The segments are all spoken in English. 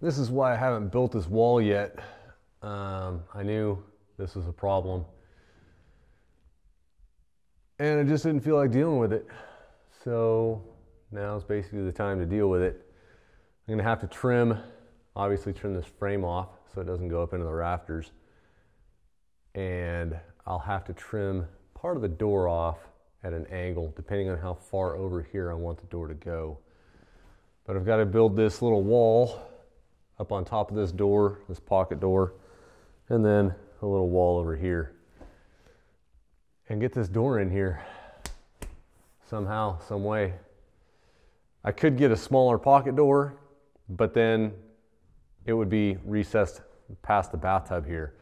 This is why I haven't built this wall yet. I knew this was a problem, and I just didn't feel like dealing with it. So now is basically the time to deal with it. I'm gonna have to obviously trim this frame off so it doesn't go up into the rafters. And I'll have to trim part of the door off at an angle, depending on how far over here I want the door to go. But I've got to build this little wall up on top of this door, this pocket door, and then a little wall over here. And get this door in here somehow, some way. I could get a smaller pocket door, but then it would be recessed past the bathtub here.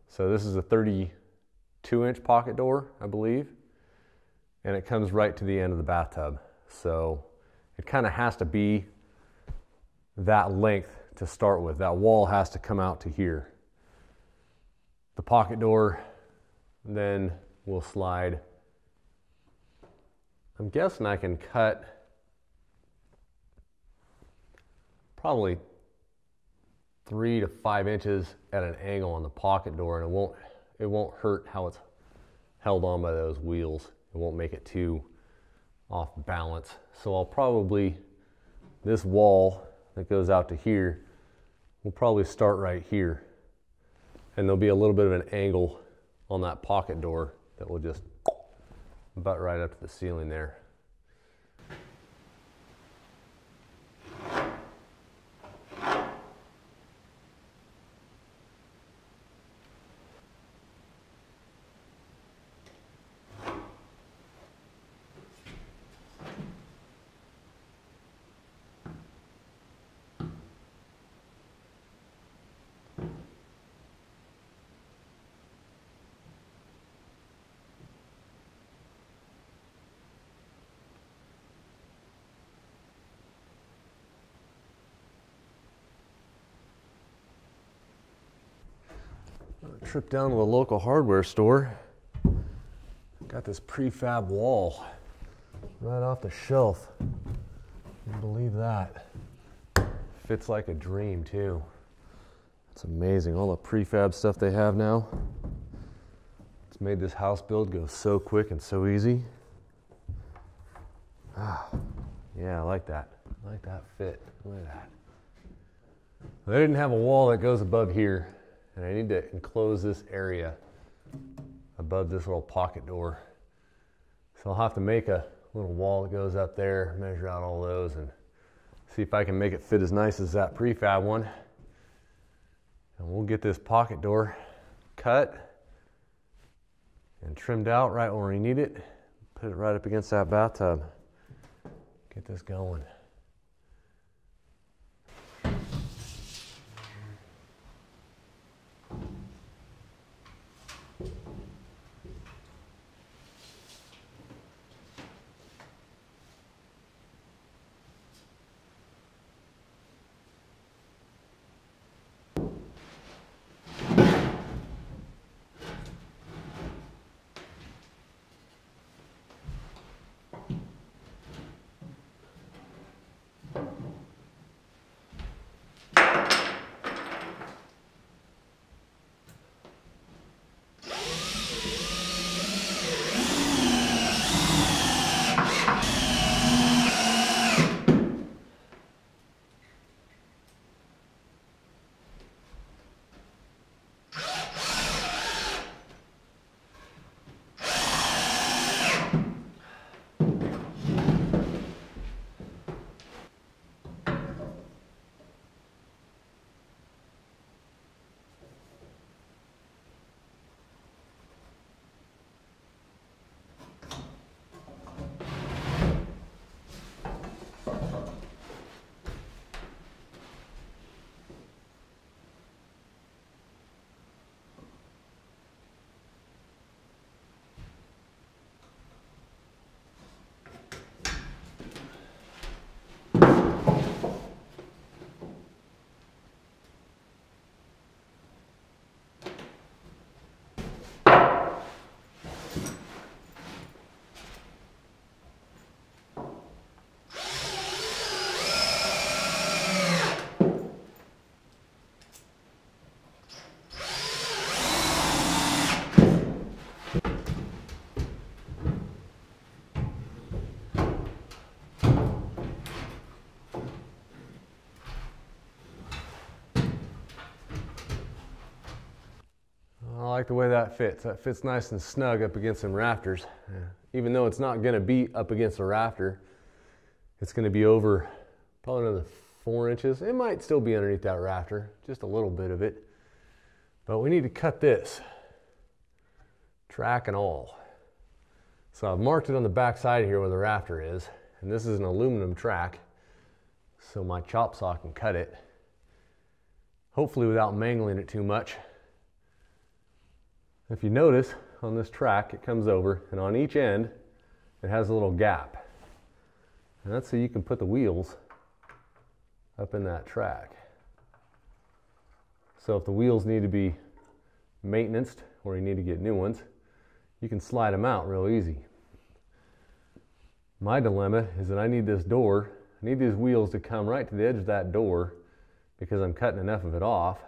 So this is a 32-inch pocket door, I believe, and it comes right to the end of the bathtub. So it kind of has to be that length to start with. That wall has to come out to here. The pocket door then will slide. I'm guessing I can cut probably 3 to 5 inches at an angle on the pocket door, and it won't hurt how it's held on by those wheels. It won't make it too off balance. So I'll probably, this wall that goes out to here, will probably start right here. And there'll be a little bit of an angle on that pocket door that will just butt right up to the ceiling there. Trip down to the local hardware store. Got this prefab wall right off the shelf. Can you believe that? Fits like a dream too. It's amazing, all the prefab stuff they have now. It's made this house build go so quick and so easy. Yeah, I like that. I like that fit. Look at that. They didn't have a wall that goes above here, and I need to enclose this area above this little pocket door. So I'll have to make a little wall that goes up there, measure out all those, and see if I can make it fit as nice as that prefab one. And we'll get this pocket door cut and trimmed out right where we need it. Put it right up against that bathtub. Get this going. like the way that fits. That fits nice and snug up against some rafters. Even though it's not gonna be up against a rafter, it's gonna be over probably another 4 inches. It might still be underneath that rafter, just a little bit of it. But we need to cut this, track and all. So I've marked it on the back side here where the rafter is, and this is an aluminum track, so my chop saw can cut it, hopefully without mangling it too much. If you notice on this track, it comes over, and on each end, it has a little gap. And that's so you can put the wheels up in that track. So if the wheels need to be maintenanced or you need to get new ones, you can slide them out real easy. My dilemma is that I need this door, I need these wheels to come right to the edge of that door because I'm cutting enough of it off.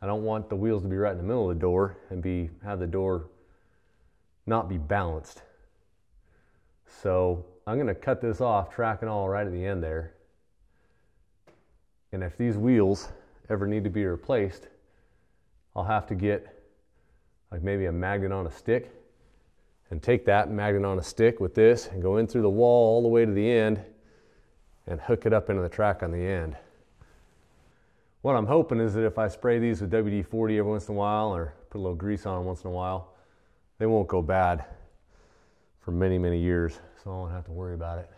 I don't want the wheels to be right in the middle of the door and have the door not be balanced. So I'm going to cut this off, track and all, right at the end there. And if these wheels ever need to be replaced, I'll have to get like maybe a magnet on a stick and take that magnet on a stick with this and go in through the wall all the way to the end and hook it up into the track on the end. What I'm hoping is that if I spray these with WD-40 every once in a while or put a little grease on them once in a while, they won't go bad for many, many years, so I won't have to worry about it.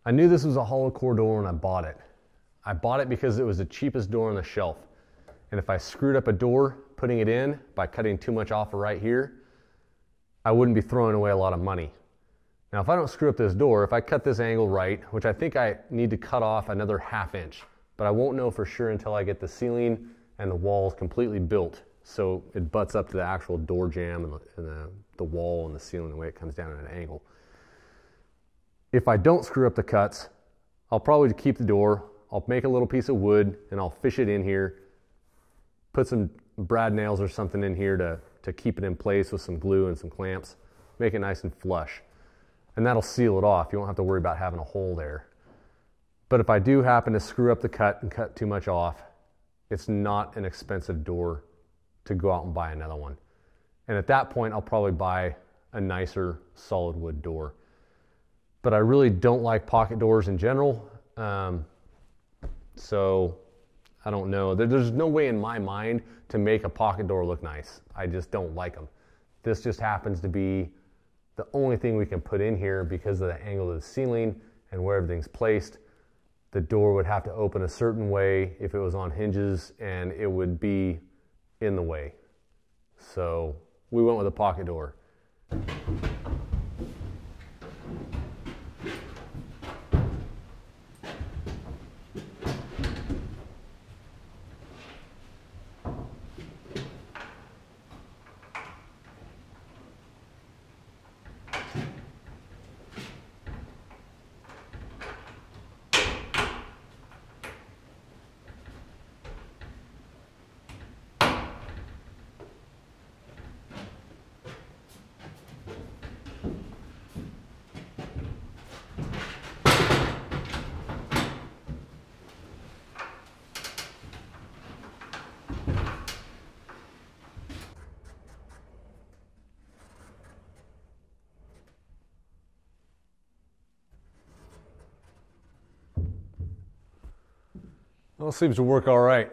I knew this was a hollow core door when I bought it. I bought it because it was the cheapest door on the shelf. And if I screwed up a door putting it in by cutting too much off of right here, I wouldn't be throwing away a lot of money. Now, if I don't screw up this door, if I cut this angle right, which I think I need to cut off another 1/2 inch, but I won't know for sure until I get the ceiling and the walls completely built so it butts up to the actual door jamb and the wall and the ceiling, the way it comes down at an angle. If I don't screw up the cuts, I'll probably keep the door, I'll make a little piece of wood and I'll fish it in here, put some brad nails or something in here to keep it in place with some glue and some clamps, make it nice and flush. And that'll seal it off. You won't have to worry about having a hole there. But if I do happen to screw up the cut and cut too much off, it's not an expensive door to go out and buy another one. And at that point, I'll probably buy a nicer solid wood door. But I really don't like pocket doors in general. So I don't know. There's no way in my mind to make a pocket door look nice. I just don't like them. This just happens to be the only thing we can put in here because of the angle of the ceiling and where everything's placed. The door would have to open a certain way if it was on hinges, and it would be in the way. So we went with a pocket door. Well, it seems to work all right.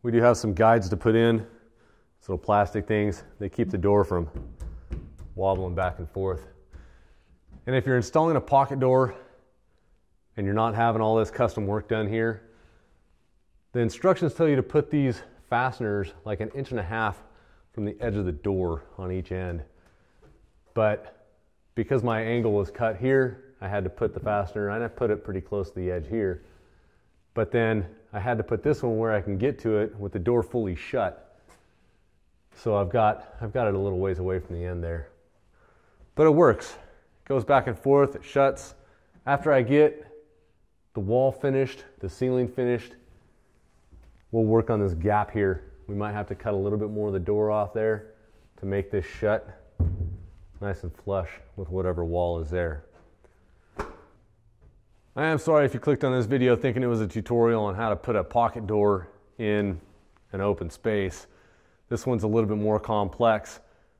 We do have some guides to put in, these little plastic things. They keep the door from wobbling back and forth. And if you're installing a pocket door and you're not having all this custom work done here, the instructions tell you to put these fasteners like 1.5 inches from the edge of the door on each end. But because my angle was cut here, I had to put the fastener, and I put it pretty close to the edge here. But then I had to put this one where I can get to it with the door fully shut. So I've got it a little ways away from the end there. But it works. It goes back and forth, it shuts. After I get the wall finished, the ceiling finished, we'll work on this gap here. We might have to cut a little bit more of the door off there to make this shut nice and flush with whatever wall is there. I am sorry if you clicked on this video thinking it was a tutorial on how to put a pocket door in an open space. This one's a little bit more complex,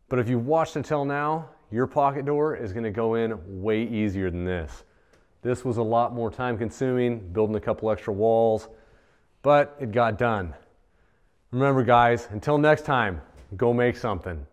but if you've watched until now, your pocket door is going to go in way easier than this. This was a lot more time consuming, building a couple extra walls, but it got done. Remember guys, until next time, go make something.